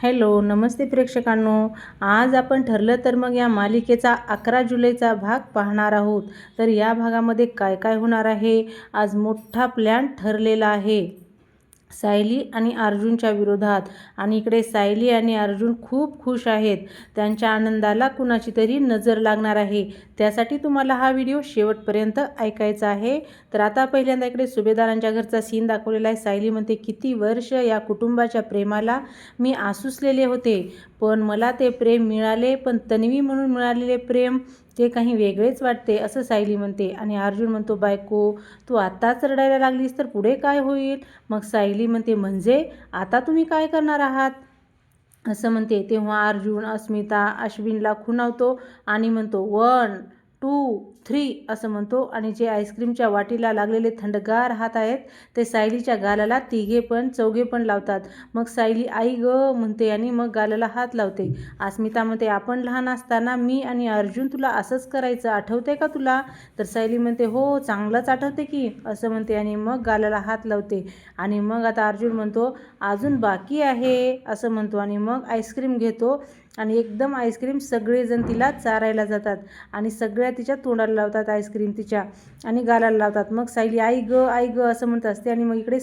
Hello, नमस्ते प्रेक्षकांनो. आज आपण ठरलं तर मग या मालिकेचा 11 जुलैचा भाग पाहणार आहोत. तर या भागामध्ये काय काय होणार आहे? आज मोठा प्लॅन ठरलेला आहे सायली आणि अर्जुनच्या विरोधात. आणि इकडे सायली आणि अर्जुन खूप खुश आहेत. त्यांच्या आनंदाला कुणाची तरी नजर लागणार आहे. त्यासाठी तुम्हाला हा व्हिडिओ शेवटपर्यंत ऐकायचा आहे. तर आता पहिल्यांदा इकडे सुभेदारांच्या घरचा सीन दाखवलेला आहे. सायली म्हणते, किती वर्ष या कुटुंबाच्या प्रेमाला मी आसुसलेले होते, पण मला ते प्रेम मिळाले. पण तन्वी म्हणून मिळालेले प्रेम ते काही वेगळेच वाटते, असं सायली म्हणते. आणि अर्जुन म्हणतो, बायको तू आत्ताच रडायला लागलीस तर पुढे काय होईल? मग सायली म्हणते, म्हणजे आता तुम्ही काय करणार आहात असं म्हणते. तेव्हा अर्जुन अस्मिता अश्विनला खुणावतो आणि म्हणतो 1 2 3 असं म्हणतो. आणि जे आईस्क्रीमच्या वाटीला लागलेले थंडगार हात आहेत ते सायलीच्या गालाला चौघे पण लावतात. मग सायली आई ग म्हणते आणि मग गालाला हात लावते. अस्मिता म्हणते, आपण लहान असताना मी आणि अर्जुन तुला असंच करायचं, आठवते का तुला? तर सायली म्हणते, हो चांगलंच आठवते की असं म्हणते. आणि मग गालाला हात लावते. आणि मग आता अर्जुन म्हणतो, अजून बाकी आहे असं म्हणतो. आणि मग आईस्क्रीम घेतो आणि एकदम आईस्क्रीम सगळेजण तिला चारायला जातात आणि सगळ्या तिच्या तोंडाला लावतात आईस्क्रीम तिच्या आणि गालाला लावतात. मग सायली आई ग असं म्हणत असते. आणि मग इकडे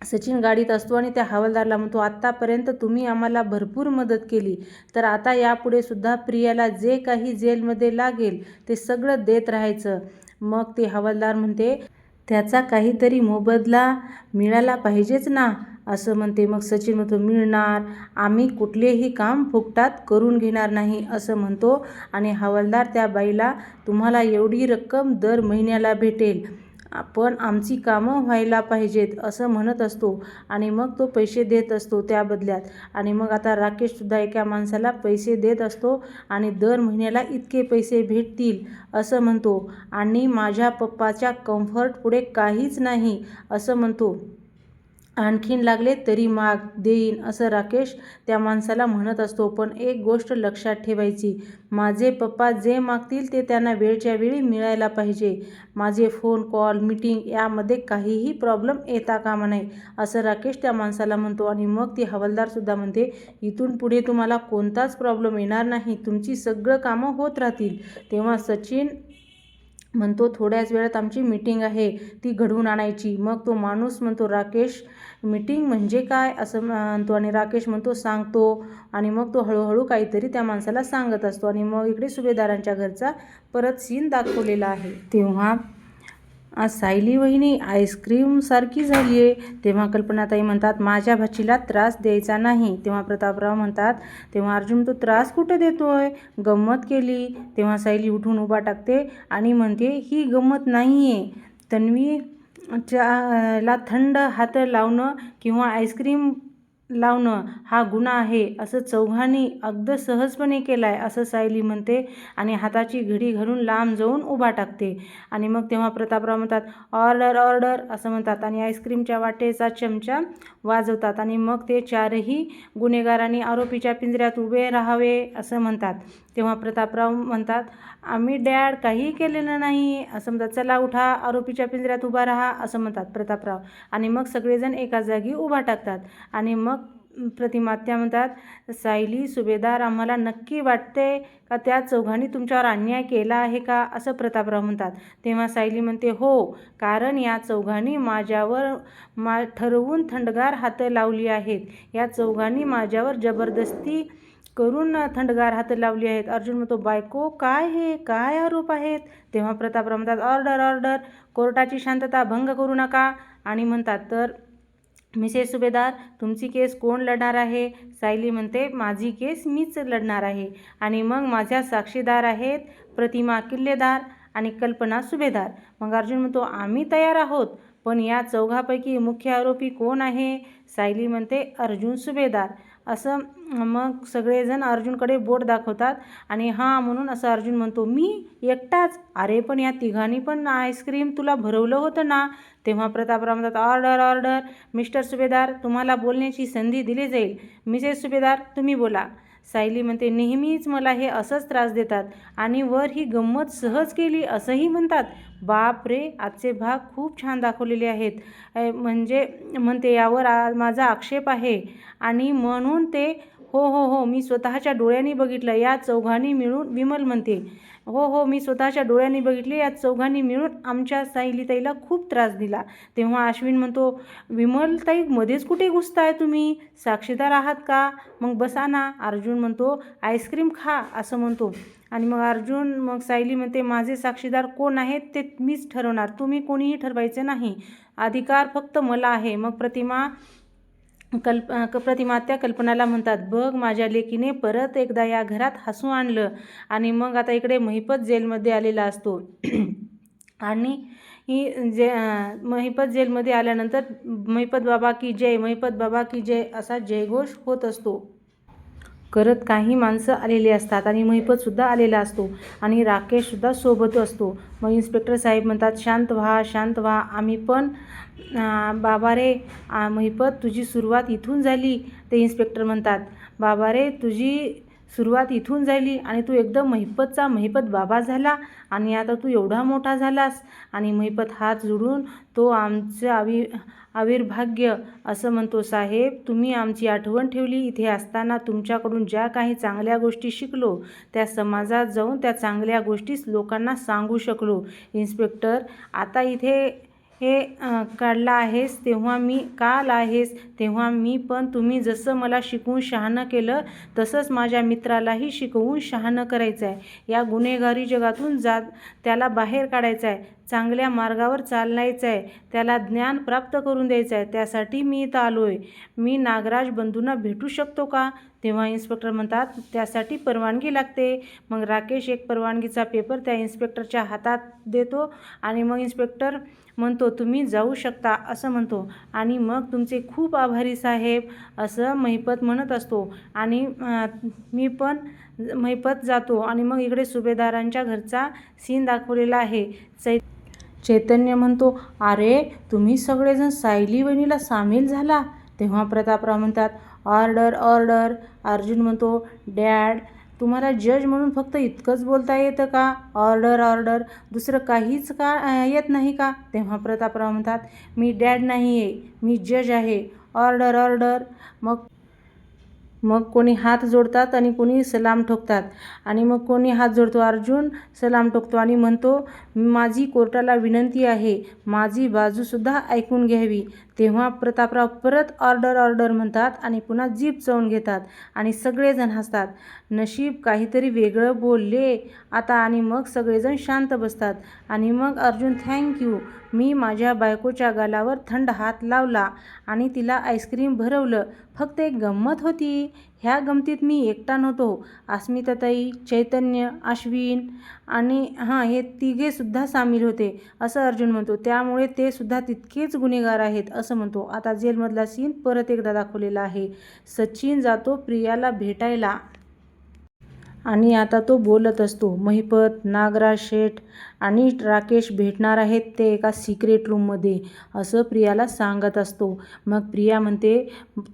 सचिन गाडीत असतो आणि त्या हवालदारला म्हणतो, आत्तापर्यंत तुम्ही आम्हाला भरपूर मदत केली, तर आता यापुढे सुद्धा प्रियाला जे काही जेलमध्ये लागेल ते सगळं देत राहायचं. मग ते हवालदार म्हणते, त्याचा काहीतरी मोबदला मिळाला पाहिजेच ना असं म्हणते. मग सचिन म्हणतो, मिळणार, आम्ही कुठलेही काम फुकटात करून घेणार नाही असं म्हणतो. आणि हवालदार त्या बाईला, तुम्हाला एवढी रक्कम दर महिन्याला भेटेल, पण आमची कामं व्हायला पाहिजेत असं म्हणत असतो. आणि मग तो पैसे देत असतो त्या बदल्यात. आणि मग आता राकेशसुद्धा एका माणसाला पैसे देत असतो आणि दर महिन्याला इतके पैसे भेटतील असं म्हणतो. आणि माझ्या पप्पाच्या कम्फर्ट पुढे काहीच नाही असं म्हणतो. आणखीन लागले तरी माग, देईन असं राकेश त्या माणसाला म्हणत असतो. पण एक गोष्ट लक्षात ठेवायची, माझे पप्पा जे मागतील ते त्यांना वेळच्या वेळी मिळायला पाहिजे. माझे फोन कॉल मीटिंग यामध्ये काहीही प्रॉब्लेम येता कामा नये असं राकेश त्या माणसाला म्हणतो. आणि मग ती हवालदारसुद्धा म्हणते, इथून पुढे तुम्हाला कोणताच प्रॉब्लेम येणार नाही, तुमची सगळं कामं होत राहतील. तेव्हा सचिन म्हणतो, थोड्याच वेळात आमची मीटिंग आहे, ती घडवून आणायची. मग तो माणूस म्हणतो, राकेश मीटिंग म्हणजे काय असं म्हणतो. आणि राकेश म्हणतो, सांगतो. आणि मग तो हळूहळू काहीतरी त्या माणसाला सांगत असतो. आणि मग इकडे सुभेदारांच्या घरचा परत सीन दाखवलेला आहे. तेव्हा सायली वहिनी आईस्क्रीम सारखी झाली आहे. तेव्हा कल्पनाताई म्हणतात, माझ्या भाचीला त्रास द्यायचा नाही. तेव्हा प्रतापराव म्हणतात, तेव्हा अर्जुन तो त्रास कुठं देतोय, गंमत केली. तेव्हा सायली उठून उभा टाकते आणि म्हणते, ही गंमत नाही आहे. तन्वीला थंड हात लावणं किंवा आईस्क्रीम लावणं हा गुन्हा आहे, असं चौघांनी अगदी सहजपणे केला आहे असं सायली म्हणते. आणि हाताची घडी घालून लांब जाऊन उभा टाकते. आणि मग तेव्हा प्रतापराव म्हणतात, ऑर्डर ऑर्डर असं म्हणतात. आणि आईस्क्रीमच्या वाटेचा चमचा वाजवतात. आणि मग ते चारही गुन्हेगारांनी आरोपीच्या पिंजऱ्यात उभे राहावे असं म्हणतात. तेव्हा प्रतापराव म्हणतात, आम्ही डॅड काही केलेलं नाही असं म्हणतात. चला उठा, आरोपीच्या पिंजऱ्यात उभा राहा असं म्हणतात प्रतापराव. आणि मग सगळेजण एका जागी उभा टाकतात. आणि मग प्रतिमात्या म्हणतात, सायली सुभेदार, आम्हाला नक्की वाटते का त्या चौघांनी तुमच्यावर अन्याय केला आहे का असं प्रतापराव म्हणतात. तेव्हा सायली म्हणते, हो, कारण या चौघांनी माझ्यावर ठरवून थंडगार हात लावली आहेत. या चौघांनी माझ्यावर जबरदस्ती करून थंडगार हात लावली आहेत. अर्जुन म्हणतो, बायको काय आरोप आहेत? तेव्हा प्रतापराव म्हणतात, ऑर्डर ऑर्डर, कोर्टाची शांतता भंग करू नका. आणि म्हणतात, तर मिसेस सुभेदार, तुमची केस कोण लढणार आहे? सायली म्हणते, माझी केस मीच लढणार आहे. आणि मग माझ्या साक्षीदार आहेत प्रतिमा किल्लेदार आणि कल्पना सुभेदार. मग अर्जुन म्हणतो, आम्ही तयार आहोत, पण या चौघापैकी मुख्य आरोपी कोण आहे? सायली म्हणते, अर्जुन सुभेदार असं. मग सगळेजण अर्जुनकडे बोट दाखवतात. आणि हां म्हणून असं अर्जुन म्हणतो, मी एकटाच? अरे पण या तिघांनी पण आईस्क्रीम तुला भरवलं होतं ना? तेव्हा प्रतापराव म्हणतात, ऑर्डर ऑर्डर, मिस्टर सुभेदार, तुम्हाला बोलण्याची संधी दिली जाईल. मिसेस सुभेदार, तुम्ही बोला. सायली म्हणते, नेहमीच मला हे असंच त्रास देतात आणि वर ही गंमत सहज केली असंही म्हणतात. बाप रे, आजचे भाग खूप छान दाखवलेले आहेत. म्हणजे म्हणते यावर माझा आक्षेप आहे आणि म्हणून ते हो मी स्वतःच्या डोळ्यांनी बघितलं या चौघांनी मिळून. विमल म्हणते, हो मी स्वतःच्या डोळ्यांनी बघितले या चौघांनी मिळून आमच्या सायलीताईला खूप त्रास दिला. तेव्हा अश्विन म्हणतो, विमलताई मध्येच कुठे घुसताय तुम्ही, साक्षीदार आहात का, मग बसा ना. अर्जुन म्हणतो, आईस्क्रीम खा असं म्हणतो. आणि मग सायली म्हणते, माझे साक्षीदार कोण आहेत ते मीच ठरवणार, तुम्ही कोणीही ठरवायचे नाही, अधिकार फक्त मला आहे. मग प्रतिमा त्या कल्पनाला म्हणतात, बघ माझ्या लेकीने परत एकदा या घरात हसू आणलं. आणि मग आता इकडे महिपत जेलमध्ये आलेला असतो आणि महिपत जेलमध्ये आल्यानंतर महिपत बाबा की जय असा जयघोष होत असतो करत काही माणसं आलेली असतात आणि महिपतसुद्धा आलेला असतो आणि राकेशसुद्धा सोबत असतो. मग इन्स्पेक्टर साहेब म्हणतात, शांत व्हा, आम्ही पण बाबा रे, महिपत तुझी सुरुवात इथून झाली. ते इन्स्पेक्टर म्हणतात, बाबा रे तुझी सुरुवात इथून झाली आणि तू एकदम महिपत बाबा झाला आणि आता तू एवढा मोठा झालास. आणि महिपत हात जोडून तो आमचं आविर्भाग्य असं म्हणतो, साहेब तुम्ही आमची आठवण ठेवली. इथे असताना तुमच्याकडून ज्या काही चांगल्या गोष्टी शिकलो त्या समाजात जाऊन त्या चांगल्या गोष्टीच लोकांना सांगू शकलो. इन्स्पेक्टर, आता इथे हे काढला आहेस तेव्हा मी पण तुम्ही जसं मला शिकवून शहाणं केलं तसंच माझ्या मित्रालाही शिकवून शहाणं करायचं आहे. या गुन्हेगारी जगातून त्याला बाहेर काढायचं आहे, चांगल्या मार्गावर चालवायचं आहे, त्याला ज्ञान प्राप्त करून द्यायचं आहे. त्यासाठी मी इथं आलो आहे. मी नागराज बंधूंना भेटू शकतो का? तेव्हा इन्स्पेक्टर म्हणतात, त्यासाठी परवानगी लागते. मग राकेश एक परवानगीचा पेपर त्या इन्स्पेक्टरच्या हातात देतो आणि मग इन्स्पेक्टर म्हणतो, तुम्ही जाऊ शकता असं म्हणतो. आणि मग तुमचे खूप आभारी साहेब असं महिपत म्हणत असतो आणि महिपत जातो. आणि मग इकडे सुभेदारांच्या घरचा सीन दाखवलेला आहे. चैतन्य म्हणतो, अरे तुम्ही सगळेजण सायली वहिनीला सामील झाला. तेव्हा प्रतापराव म्हणतात, ऑर्डर. अर्जुन म्हणतो, डॅड तुम्हाला जज म्हणून फक्त इतकंच बोलता येतं का? ऑर्डर, दुसरं काहीच का येत नाही का? तेव्हा प्रतापराव म्हणतात, मी डॅड नाही आहे, मी जज आहे. ऑर्डर. मग कोणी हात जोडतात आणि कोणी सलाम ठोकतात. आणि मग कोणी हात जोडतो, अर्जुन सलाम ठोकतो आणि म्हणतो, माझी कोर्टाला विनंती आहे, माझी बाजूसुद्धा ऐकून घ्यावी. तेव्हा प्रतापराव परत ऑर्डर म्हणतात आणि पुन्हा जीभ चवून घेतात आणि सगळेजण हसतात. नशीब काहीतरी वेगळं बोलले आता. आणि मग सगळेजण शांत बसतात. आणि मग अर्जुन, थँक्यू. मी माझ्या बायकोच्या गालावर थंड हात लावला आणि तिला आईस्क्रीम भरवलं. फक्त एक गंमत होती. ह्या गमतीत मी एकटा नव्हतो. अस्मिताताई, चैतन्य, अश्विन आणि हे तिघेसुद्धा सामील होते असं अर्जुन म्हणतो. त्यामुळे ते सुद्धा तितकेच गुन्हेगार आहेत असं म्हणतो. आता जेलमधला सीन परत एकदा दाखवलेला आहे. सचिन जातो प्रियाला भेटायला आणि आता तो बोलत असतो, महिपत, नागराज शेठ आणि राकेश भेटणार आहेत ते एका सिक्रेट रूममध्ये असं प्रियाला सांगत असतो. मग प्रिया म्हणते,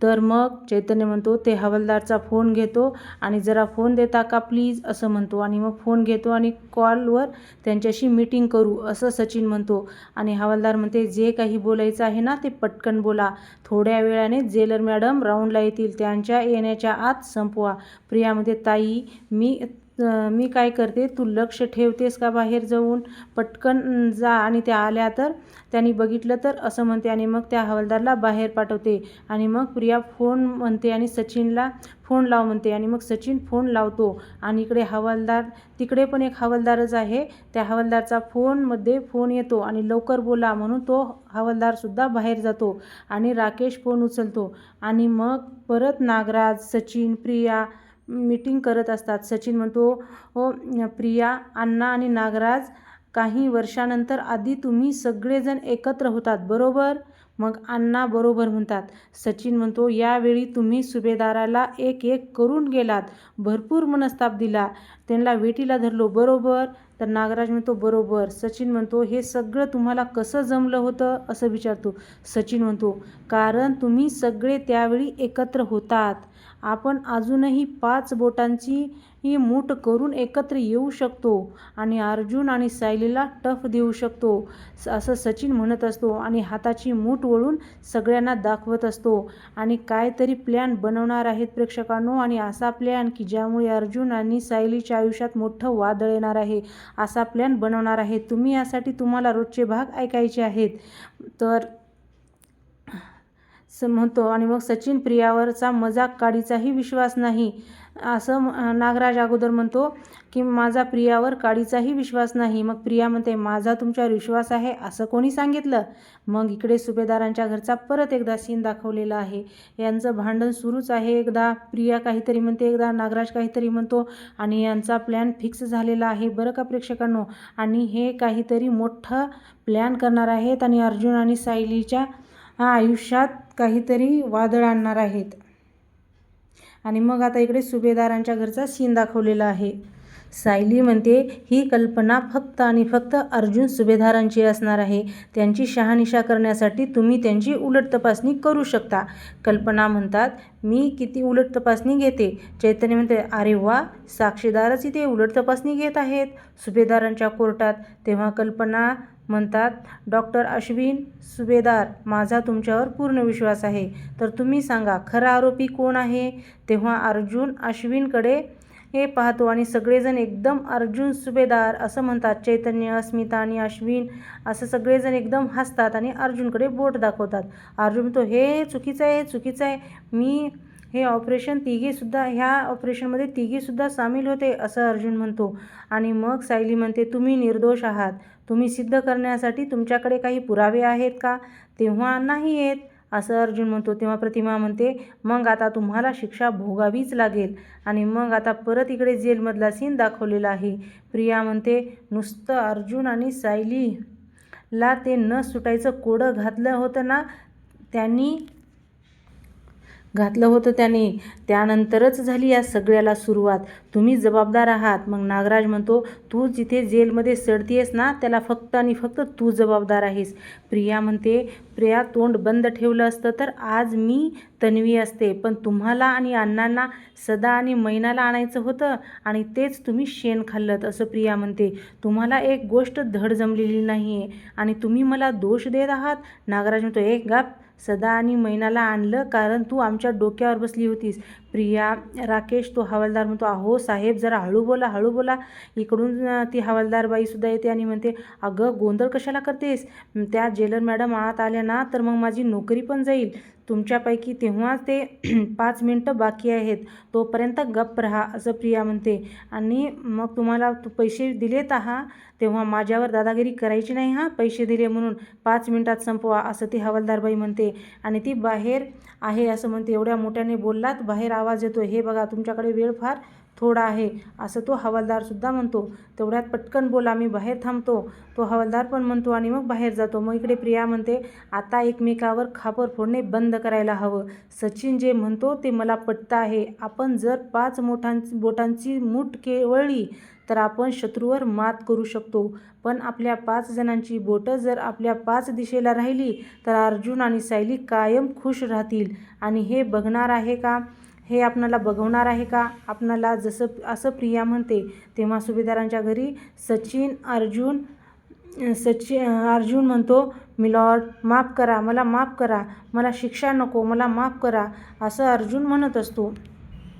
तर मग चैतन्य म्हणतो, ते हवालदारचा फोन घेतो आणि जरा फोन देता का प्लीज असं म्हणतो. आणि मग फोन घेतो आणि कॉलवर त्यांच्याशी मीटिंग करू असं सचिन म्हणतो. आणि हवालदार म्हणते, जे काही बोलायचं आहे ना ते पटकन बोला, थोड्या वेळाने जेलर मॅडम राऊंडला येतील, त्यांच्या येण्याच्या आत संपवा. प्रिया म्हणते, ताई मी काय करते, तू लक्ष ठेवतेस का बाहेर जाऊन, पटकन जा आणि त्या आल्या तर त्यांनी बघितलं तर असं म्हणते. आणि मग त्या हवालदारला बाहेर पाठवते. आणि मग प्रिया फोन म्हणते आणि सचिनला फोन लाव म्हणते. आणि मग सचिन फोन लावतो आणि इकडे हवालदार, तिकडे पण एक हवालदारच आहे, त्या हवालदारचा फोन येतो आणि लवकर बोला म्हणून तो हवालदारसुद्धा बाहेर जातो आणि राकेश फोन उचलतो. आणि मग परत नागराज, सचिन, प्रिया मीटिंग करत असतात. सचिन म्हणतो, हो प्रिया, अण्णा आणि नागराज, काही वर्षानंतर आधी तुम्ही सगळेजण एकत्र होतात बरोबर? मग अण्णा बरोबर म्हणतात. सचिन म्हणतो, यावेळी तुम्ही सुभेदाराला एक करून गेलात, भरपूर मनस्ताप दिला. त्यांना वेटीला धरलो बरोबर? तर नागराज म्हणतो बरोबर. सचिन म्हणतो हे सगळं तुम्हाला कसं जमलं होतं असं विचारतो. सचिन म्हणतो कारण तुम्ही सगळे त्यावेळी एकत्र होतात. आपण अजूनही 5 बोटांची ही मूठ करून एकत्र येऊ शकतो आणि अर्जुन आणि सायलीला टफ देऊ शकतो असं सचिन म्हणत असतो आणि हाताची मूठ वळून सगळ्यांना दाखवत असतो आणि काहीतरी प्लॅन बनवणार आहेत प्रेक्षकांनो. आणि असा प्लॅन की ज्यामुळे अर्जुन आणि सायलीच्या आयुष्यात मोठं वादळ येणार आहे, असा प्लॅन बनवणार आहे. तुम्ही यासाठी तुम्हाला रोजचे भाग ऐकायचे आहेत. तर म्हणतो आणि मग सचिन प्रियावरचा मजाक काडीचाही विश्वास नाही असं नागराज अगोदर म्हणतो की माझा प्रियावर काडीचाही विश्वास नाही. मग प्रिया म्हणते माझा तुमच्यावर विश्वास आहे असं कोणी सांगितलं? मग इकडे सुभेदारांच्या घरचा परत एकदा सीन दाखवलेला आहे. यांचं भांडण सुरूच आहे. एकदा प्रिया काहीतरी म्हणते, एकदा नागराज काहीतरी म्हणतो आणि यांचा प्लॅन फिक्स झालेला आहे बरं का प्रेक्षकांनो. आणि हे काहीतरी मोठं प्लॅन करणार आहेत आणि अर्जुन आणि सायलीच्या आयुष्यात काहीतरी वादळ आणणार आहेत. आणि मग आता इकडे सुभेदारांच्या घरचा सीन दाखवलेला आहे. सायली म्हणते ही कल्पना फक्त आणि फक्त अर्जुन सुभेदारांची असणार आहे. त्यांची शहानिशा करण्यासाठी तुम्ही त्यांची उलट तपासणी करू शकता. कल्पना म्हणतात मी किती उलट तपासणी घेते. चैतन्य म्हणते अरे वा, साक्षीदारच इथे उलट तपासणी घेत आहेत सुभेदारांच्या कोर्टात. तेव्हा कल्पना म्हणतात डॉक्टर अश्विन सुभेदार, माझा तुमच्यावर पूर्ण विश्वास आहे. तर तुम्ही सांगा खरा आरोपी कोण आहे? तेव्हा अर्जुन अश्विनकडे हे पाहतो आणि सगळेजण एकदम अर्जुन सुभेदार असं म्हणतात. चैतन्य, अस्मिता आणि अश्विन असं सगळेजण एकदम हसतात आणि अर्जुनकडे बोट दाखवतात. अर्जुन म्हणतो हे चुकीचं आहे, चुकीचं आहे. मी हे ऑपरेशन ह्या ऑपरेशनमध्ये तिघेसुद्धा सामील होते असं अर्जुन म्हणतो. आणि मग सायली म्हणते तुम्ही निर्दोष आहात. तुम्ही सिद्ध करण्यासाठी तुमच्याकडे काही पुरावे आहेत का? तेव्हा नाही आहेत असं अर्जुन म्हणतो. तेव्हा प्रतिमा म्हणते मग आता तुम्हाला शिक्षा भोगावीच लागेल. आणि मग आता परत इकडे जेलमधला सीन दाखवलेला आहे. प्रिया म्हणते नुसतं अर्जुन आणि सायलीला ते न सुटायचं कोडं घातलं होतं ना त्याने, त्यानंतरच झाली या सगळ्याला सुरुवात. तुम्ही जबाबदार आहात. मग नागराज म्हणतो तू जिथे जेलमध्ये सडतीयस ना त्याला फक्त आणि फक्त तू जबाबदार आहेस. प्रिया म्हणते प्रिया तोंड बंद ठेवलं असतं तर आज मी तन्वी असते, पण तुम्हाला आणि अण्णांना सदा आणि मैनाला आणायचं होतं आणि तेच तुम्ही शेण खाल्लत असं प्रिया म्हणते. तुम्हाला एक गोष्ट धड जमलेली नाही आहे आणि तुम्ही मला दोष देत आहात. नागराज म्हणतो एक गाप, सदा आणि मैनाला आणलं कारण तू आमच्या डोक्यावर बसली होतीस. प्रिया राकेश तो हवालदार म्हणतो अहो साहेब जरा हळू बोला, हळू बोला. इकडून ती हवालदार बाईसुद्धा येते आणि म्हणते अगं गोंधळ कशाला करतेस? त्या जेलर मॅडम आत आल्या ना तर मग माझी नोकरी पण जाईल तुमच्यापैकी. तेव्हा ते 5 मिनटं बाकी आहेत, तोपर्यंत गप्प राहा असं प्रिया म्हणते. आणि मग तुम्हाला पैसे दिलेत तेव्हा माझ्यावर दादागिरी करायची नाही पैसे दिले म्हणून 5 मिनटात संपवा असं ती हवालदारबाई म्हणते. आणि ती बाहेर आहे असं म्हणते. एवढ्या मोठ्याने बोललात बाहेर आवाज येतो, हे बघा तुमच्याकडे वेळ फार थोडा आहे असं तो हवालदारसुद्धा म्हणतो. तेवढ्यात पटकन बोला, मी बाहेर थांबतो तो हवालदार पण म्हणतो आणि मग बाहेर जातो. मग इकडे प्रिया म्हणते आता एकमेकावर खापर फोडणे बंद करायला हवं. सचिन जे म्हणतो ते मला पटतं आहे. आपण जर 5 बोटांची मूठ वळली तर आपण शत्रूवर मात करू शकतो, पण आपल्या 5 जणांची बोटं जर आपल्या 5 दिशेला राहिली तर अर्जुन आणि सायली कायम खुश राहतील. आणि हे बघणार आहे का, हे आपणाला बघवणार आहे का आपणाला असं प्रिया म्हणते. तेव्हा सुभेदारांच्या घरी अर्जुन म्हणतो मिलॉर्ड माफ करा, मला माफ करा, मला शिक्षा नको, मला माफ करा असं अर्जुन म्हणत असतो.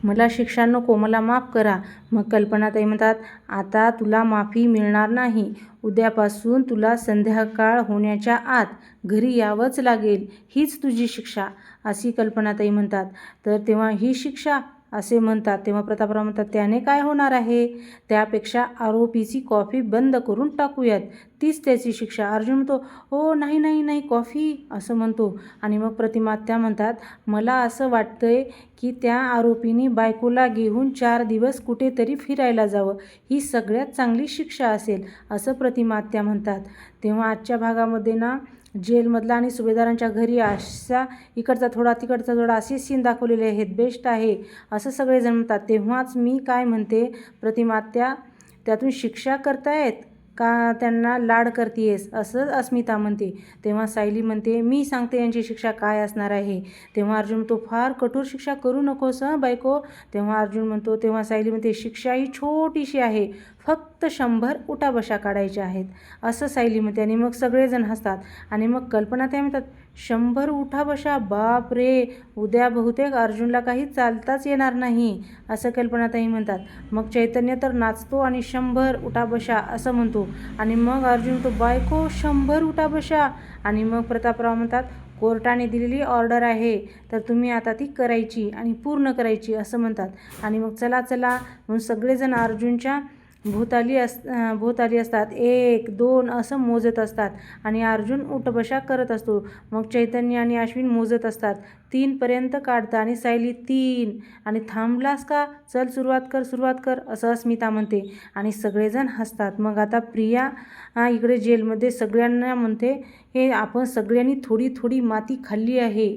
मला शिक्षा नको, मला माफ करा. मग कल्पनाताई म्हणतात आता तुला माफी मिळणार नाही. उद्यापासून तुला संध्याकाळ होण्याच्या आत घरी यावंच लागेल. हीच तुझी शिक्षा अशी कल्पनाताई म्हणतात. तर तेव्हा ही शिक्षा असे म्हणतात. तेव्हा प्रतापराव म्हणतात त्याने काय होणार आहे, त्यापेक्षा आरोपीची कॉफी बंद करून टाकूयात, तीच त्याची शिक्षा. अर्जुन म्हणतो हो नाही नाही नाही कॉफी असं म्हणतो. आणि मग प्रतिमा त्या म्हणतात मला असं वाटतंय की त्या आरोपीने बायकोला घेऊन 4 दिवस कुठेतरी फिरायला जावं, ही सगळ्यात चांगली शिक्षा असेल असं प्रतिमा त्या म्हणतात. तेव्हा आजच्या भागामध्ये ना जेलमधला आणि सुभेदारांच्या घरी अशा इकडचा थोडा तिकडचा थोडा असे सीन दाखवलेले आहेत. बेस्ट आहे असं सगळेजण म्हणतात. तेव्हाच मी काय म्हणते, प्रतिमा आत्या त्यातून शिक्षा करतायत का त्यांना लाड करतेस असं अस्मिता म्हणते. तेव्हा सायली म्हणते मी सांगते यांची शिक्षा काय असणार आहे. तेव्हा अर्जुन म्हणतो फार कठोर शिक्षा करू नकोस हं बायको. तेव्हा अर्जुन म्हणतो, तेव्हा सायली म्हणते शिक्षा ही छोटीशी आहे, फक्त 100 उठाबशा काढायच्या आहेत असं सायली म्हणते. आणि मग सगळेजण हसतात. आणि मग कल्पना त्या म्हणतात 100 उठाबशा, बाप रे, उद्या बहुतेक अर्जुनला काही चालताच येणार नाही असं कल्पनाताई म्हणतात. मग चैतन्य तर नाचतो आणि 100 उठाबशा असं म्हणतो. आणि मग अर्जुन तो बायको 100 उठाबशा. आणि मग प्रतापराव म्हणतात कोर्टाने दिलेली ऑर्डर आहे तर तुम्ही आता ती करायची आणि पूर्ण करायची असं म्हणतात. आणि मग चला चला म्हणून सगळेजण अर्जुनच्या भोवताली असतात. 1 2 असं मोजत असतात आणि अर्जुन उठबशा करत असतो. मग चैतन्य आणि अश्विन मोजत असतात. 3 पर्यंत काढतं आणि सायली 3 आणि थांबलास का, चल सुरुवात कर असं अस्मिता म्हणते. आणि सगळेजण हसतात. मग आता प्रिया इकडे जेलमध्ये सगळ्यांना म्हणते हे आपण सगळ्यांनी थोडी थोडी माती खाल्ली आहे,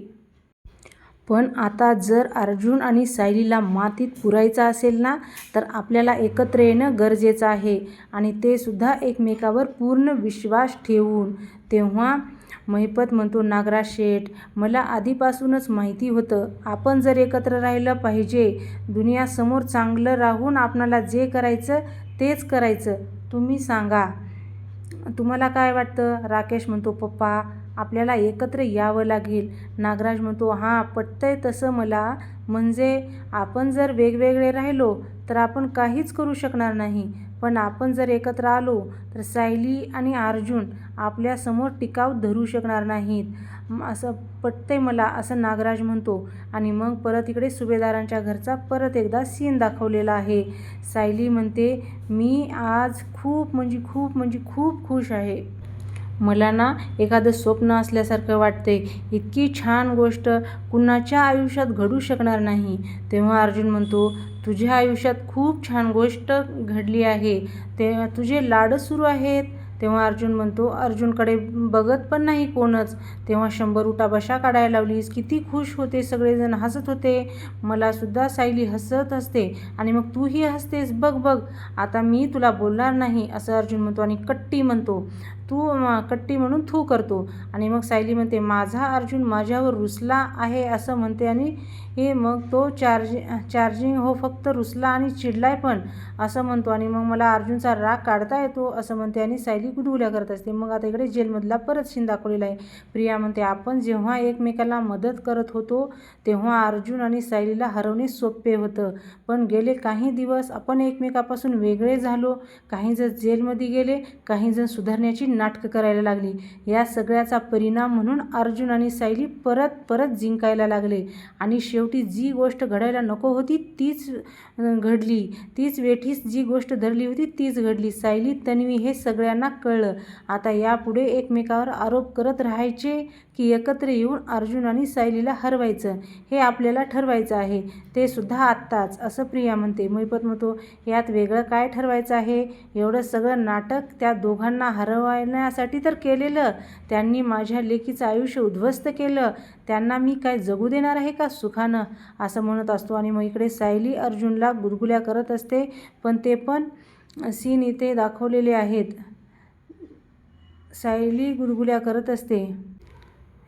पण आता जर अर्जुन आणि सायलीला मातीत पुरायचं असेल ना तर आपल्याला एकत्र येणं गरजेचं आहे आणि ते सुद्धा एकमेकावर पूर्ण विश्वास ठेवून. तेव्हा महिपत म्हणतो नागराज शेठ, मला आधीपासूनच माहिती होतं आपण जर एकत्र राहिलं पाहिजे. दुनियासमोर चांगलं राहून आपणाला जे करायचं तेच करायचं. तुम्ही सांगा तुम्हाला काय वाटतं. राकेश म्हणतो पप्पा आपल्याला एकत्र यावं लागेल. नागराज म्हणतो हां पटतंय तसं मला, म्हणजे आपण जर वेगवेगळे राहिलो तर आपण काहीच करू शकणार नाही, पण आपण जर एकत्र आलो तर सायली आणि अर्जुन आपल्यासमोर टिकाव धरू शकणार नाहीत, असं पटतंय मला असं नागराज म्हणतो. आणि मग परत इकडे सुभेदारांच्या घरचा परत एकदा सीन दाखवलेला आहे. सायली म्हणते मी आज खूप खुश आहे. मला ना एखादं स्वप्न असल्यासारखं वाटते. इतकी छान गोष्ट कुणाच्या आयुष्यात घडू शकणार नाही. तेव्हा अर्जुन म्हणतो तुझ्या आयुष्यात खूप छान गोष्ट घडली आहे, ते तुझे लाडच सुरू आहेत. तेव्हा अर्जुन म्हणतो अर्जुनकडे बघत पण नाही कोणच. तेव्हा 100 उठाबशा काढायला लावलीस, किती खुश होते, सगळेजण हसत होते. मला सुद्धा सायली हसत असते आणि मग तूही हसतेस, बघ आता मी तुला बोलणार नाही असं अर्जुन म्हणतो. आणि कट्टी म्हणतो कट्टी म्हणून थू करतो. आणि मग सायली म्हणते माझा अर्जुन माझ्यावर रुसला आहे असं म्हणते. आणि मग तो चार्जिंग हो फक्त रुसला आणि चिडलाय पण असं म्हणतो. आणि मग मला अर्जुनचा राग काढता येतो असं म्हणते. आणि सायली गुदगुल्या करत असते. मग आता इकडे जेलमधला परत सीन दाखवलेला आहे. प्रिया म्हणते आपण जेव्हा एकमेकाला मदत करत होतो तेव्हा अर्जुन आणि सायलीला हरवणे सोपे होतं, पण गेले काही दिवस आपण एकमेकापासून वेगळे झालो. काही जण जेलमध्ये गेले, काही जण सुधारण्याची नाटकं करायला लागली. या सगळ्याचा परिणाम म्हणून अर्जुन आणि सायली परत जिंकायला लागले. आणि शेवटी जी गोष्ट घडायला नको होती तीच घडली, तीच वेठीस जी गोष्ट धरली होती तीच घडली. सायली तन्वी हे सगळ्यांना कळलं. आता यापुढे एकमेकावर आरोप करत राहायचे की एकत्र येऊन अर्जुन आणि सायलीला हरवायचं हे आपल्याला ठरवायचं आहे, ते सुद्धा आत्ताच असं प्रिया म्हणते. महिपत म्हणतो यात वेगळं काय ठरवायचं आहे, एवढं सगळं नाटक त्या दोघांना हरवण्यासाठी तर केलेलं. त्यांनी माझ्या लेकीचं आयुष्य उद्ध्वस्त केलं, त्यांना मी काय जगू देणार आहे का सुखानं असं म्हणत असतो. आणि मग इकडे सायली अर्जुनला गुदगुल्या करत असते, पण ते पण सीन इथे दाखवलेले आहेत. सायली गुदगुल्या करत असते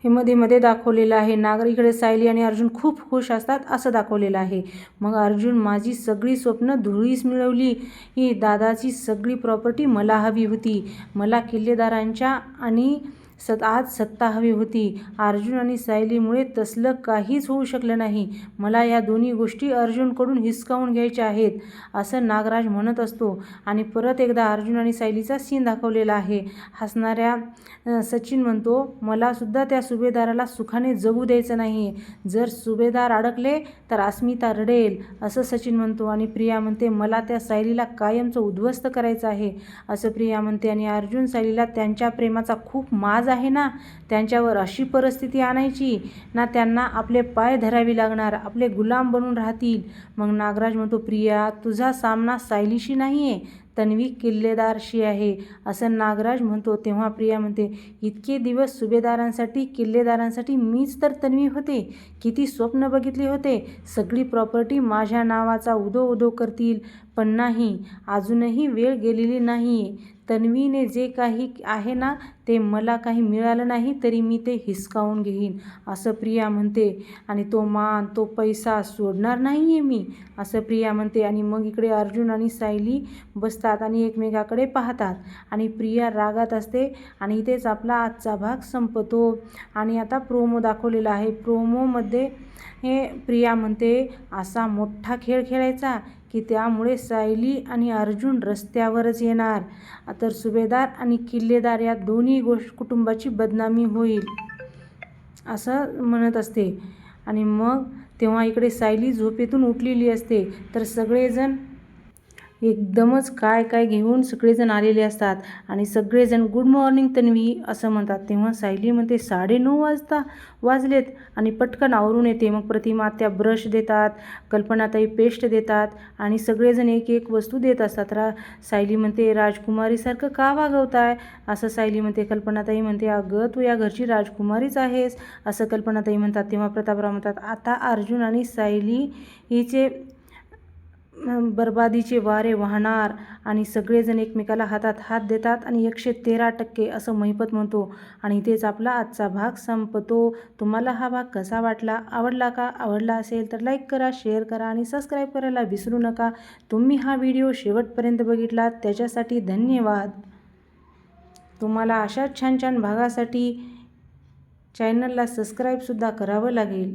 हे मध्ये दाखवलेलं आहे. इकडे सायली आणि अर्जुन खूप खुश असतात असं दाखवलेलं आहे. मग अर्जुन माझी सगळी स्वप्न धुळीस मिळवली, ही दादाची सगळी प्रॉपर्टी मला हवी होती, मला किल्लेदारांच्या आणि आज सत्ता हवी होती. अर्जुन आणि सायलीमुळे तसलं काहीच होऊ शकलं नाही. मला या दोन्ही गोष्टी अर्जुनकडून हिसकावून घ्यायच्या आहेत असं नागराज म्हणत असतो. आणि परत एकदा अर्जुन आणि सायलीचा सीन दाखवलेला आहे. हसणाऱ्या सचिन म्हणतो मला सुद्धा त्या सुभेदाराला सुखाने जगू द्यायचं नाही, जर सुभेदार अडकले तर अस्मिता रडेल असं सचिन म्हणतो. आणि प्रिया म्हणते मला त्या सायलीला कायमचं उद्ध्वस्त करायचं आहे असं प्रिया म्हणते. आणि अर्जुन सायलीला त्यांच्या प्रेमाचा खूप माज आहे ना, त्यांच्यावर अशी परिस्थिती आणायची ना त्यांना आपले पाय धरावे लागणार, आपले गुलाम बनून राहतील. मग नागराज म्हणतो प्रिया तुझा सामना सायलीशी नाही आहे तन्वी किल्लेदारशी आहे असं नागराज म्हणतो. तेव्हा प्रिया म्हणते, इतके दिवस सुभेदारांसाठी किल्लेदारांसाठी मीच तर तन्वी होते. किती स्वप्न बघितले होते. सगळी प्रॉपर्टी माझ्या नावाचा उदो उदो करतील. पण नाही, अजूनही वेळ गेलेली नाही. तन्वीने जे काही आहे ना ते मला काही मिळालं नाही तरी मी ते हिसकावून घेईन असं प्रिया म्हणते. आणि तो मान तो पैसा सोडणार नाही आहे मी असं प्रिया म्हणते. आणि मग इकडे अर्जुन आणि सायली बसतात आणि एकमेकाकडे पाहतात आणि प्रिया रागात असते. आणि इथेच आपला आजचा भाग संपतो. आणि आता प्रोमो दाखवलेला आहे. प्रोमोमध्ये प्रिया म्हणते, असा मोठा खेळ खेळायचा की त्यामुळे सायली आणि अर्जुन रस्त्यावरच येणार. तर सुभेदार आणि किल्लेदार या दोन्ही कुटुंबाची बदनामी होईल असं म्हणत असते. आणि मग तेव्हा इकडे सायली झोपेतून उठलेली असते. तर सगळेजण एकदमच काय घेऊन सगळेजण आलेले असतात आणि सगळेजण गुड मॉर्निंग तन्वी असं म्हणतात. तेव्हा सायली म्हणते 9:30 वाजलेत आणि पटकन आवरून येते. मग प्रतिमा त्या ब्रश देतात, कल्पनाताई पेस्ट देतात आणि सगळेजण एक एक वस्तू देत असतात. सायली म्हणते, राजकुमारीसारखं का वागवताय असं सायली म्हणते. कल्पनाताई म्हणते, अगं तू या घरची राजकुमारीच आहेस असं कल्पनाताई म्हणतात. तेव्हा प्रतापराव म्हणतात, आता अर्जुन आणि सायली हिचे बर्बादीचे वारे वाहणार. आणि सगळेजण एकमेकाला हातात हात देतात आणि 113% असं महिपत म्हणतो. आणि इथेच आपला आजचा भाग संपतो. तुम्हाला हा भाग कसा वाटला, आवडला का? आवडला असेल तर लाईक करा, शेअर करा आणि सबस्क्राईब करायला विसरू नका. तुम्ही हा व्हिडिओ शेवटपर्यंत बघितलात त्याच्यासाठी धन्यवाद. तुम्हाला अशाच छान छान भागासाठी चॅनलला सबस्क्राईबसुद्धा करावं लागेल.